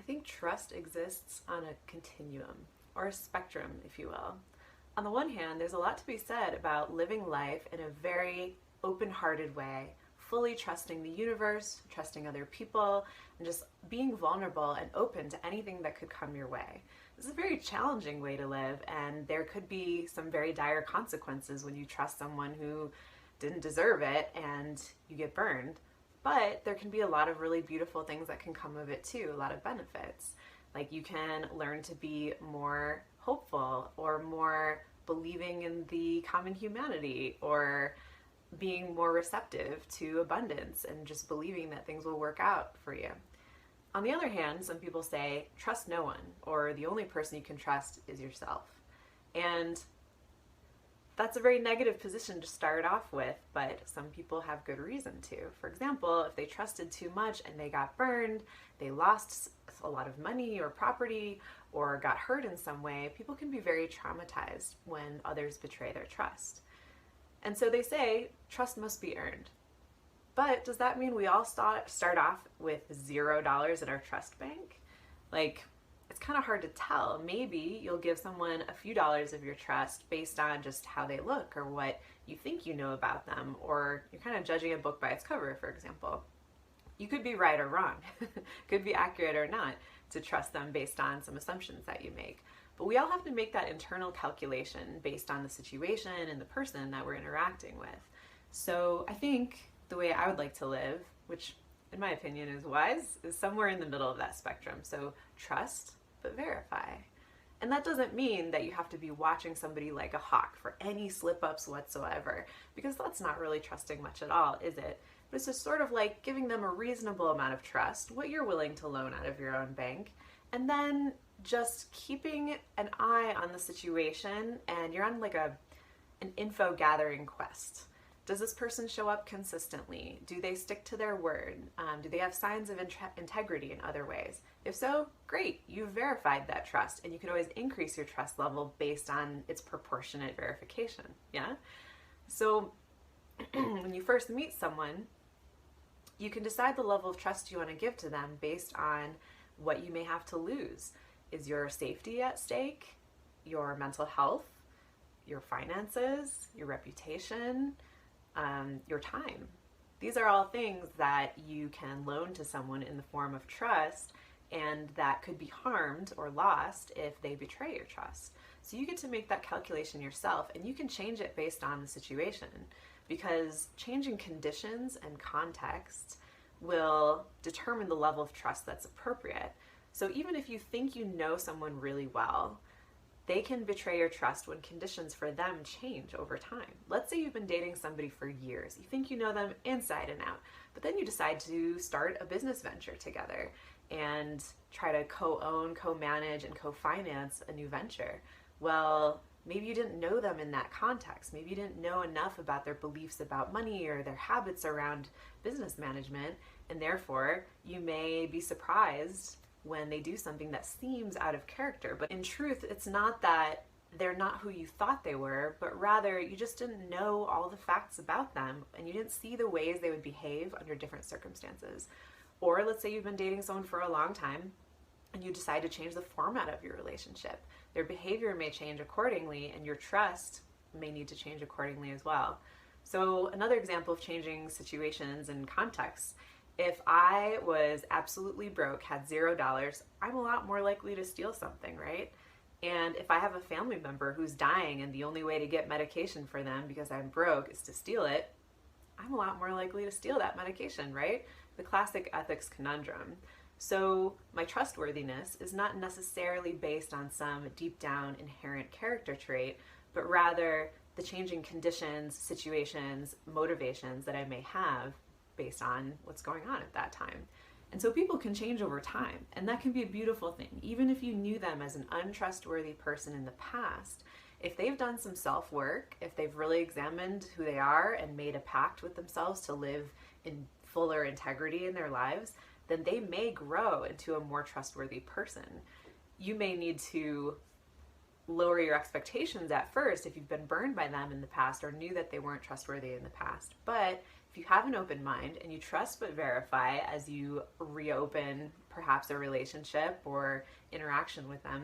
think trust exists on a continuum, or a spectrum, if you will. On the one hand, there's a lot to be said about living life in a very open hearted way, fully trusting the universe, trusting other people, and just being vulnerable and open to anything that could come your way. This is a very challenging way to live, and there could be some very dire consequences when you trust someone who didn't deserve it and you get burned. But there can be a lot of really beautiful things that can come of it too, a lot of benefits. Like you can learn to be more hopeful or more believing in the common humanity, or being more receptive to abundance and just believing that things will work out for you. On the other hand, some people say, trust no one, or the only person you can trust is yourself. And that's a very negative position to start off with, but some people have good reason to. For example, if they trusted too much and they got burned, they lost a lot of money or property, or got hurt in some way, people can be very traumatized when others betray their trust. And so they say, trust must be earned. But does that mean we all start off with $0 in our trust bank? Like, it's kind of hard to tell. Maybe you'll give someone a few dollars of your trust based on just how they look or what you think you know about them, or you're kind of judging a book by its cover, for example. You could be right or wrong, could be accurate or not, to trust them based on some assumptions that you make. But we all have to make that internal calculation based on the situation and the person that we're interacting with. So I think the way I would like to live, which in my opinion is wise, is somewhere in the middle of that spectrum. So trust, but verify. And that doesn't mean that you have to be watching somebody like a hawk for any slip-ups whatsoever, because that's not really trusting much at all, is it? But it's just sort of like giving them a reasonable amount of trust, what you're willing to loan out of your own bank, and then just keeping an eye on the situation, and you're on like an info gathering quest. Does this person show up consistently? Do they stick to their word? Do they have signs of integrity in other ways? If so, great, you've verified that trust, and you can always increase your trust level based on its proportionate verification, yeah? So when you first meet someone, you can decide the level of trust you want to give to them based on what you may have to lose. Is your safety at stake? Your mental health? Your finances? Your reputation? Your time? These are all things that you can loan to someone in the form of trust, and that could be harmed or lost if they betray your trust. So you get to make that calculation yourself, and you can change it based on the situation, because changing conditions and context will determine the level of trust that's appropriate. So even if you think you know someone really well, they can betray your trust when conditions for them change over time. Let's say you've been dating somebody for years. You think you know them inside and out, but then you decide to start a business venture together and try to co-own, co-manage, and co-finance a new venture. Well, maybe you didn't know them in that context. Maybe you didn't know enough about their beliefs about money or their habits around business management, and therefore you may be surprised when they do something that seems out of character. But in truth, it's not that they're not who you thought they were, but rather you just didn't know all the facts about them, and you didn't see the ways they would behave under different circumstances. Or let's say you've been dating someone for a long time and you decide to change the format of your relationship. Their behavior may change accordingly, and your trust may need to change accordingly as well. So another example of changing situations and contexts: if I was absolutely broke, had $0, I'm a lot more likely to steal something, right? And if I have a family member who's dying and the only way to get medication for them because I'm broke is to steal it, I'm a lot more likely to steal that medication, right? The classic ethics conundrum. So my trustworthiness is not necessarily based on some deep down inherent character trait, but rather the changing conditions, situations, motivations that I may have based on what's going on at that time. And so people can change over time, and that can be a beautiful thing. Even if you knew them as an untrustworthy person in the past, if they've done some self-work, if they've really examined who they are and made a pact with themselves to live in fuller integrity in their lives, then they may grow into a more trustworthy person. You may need to lower your expectations at first if you've been burned by them in the past or knew that they weren't trustworthy in the past. But if you have an open mind and you trust but verify as you reopen perhaps a relationship or interaction with them,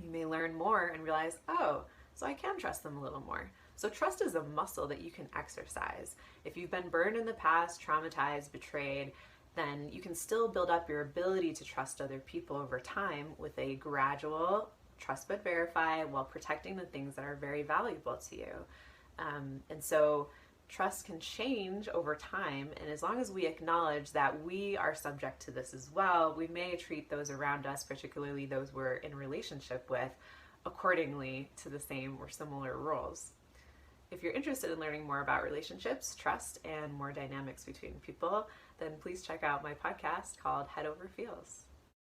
you may learn more and realize, oh, so I can trust them a little more. So trust is a muscle that you can exercise. If you've been burned in the past, traumatized, betrayed, then you can still build up your ability to trust other people over time with a gradual trust but verify, while protecting the things that are very valuable to you. And so trust can change over time, and as long as we acknowledge that we are subject to this as well, we may treat those around us, particularly those we're in relationship with, accordingly to the same or similar rules. If you're interested in learning more about relationships, trust, and more dynamics between people, then please check out my podcast called Head Over Feels.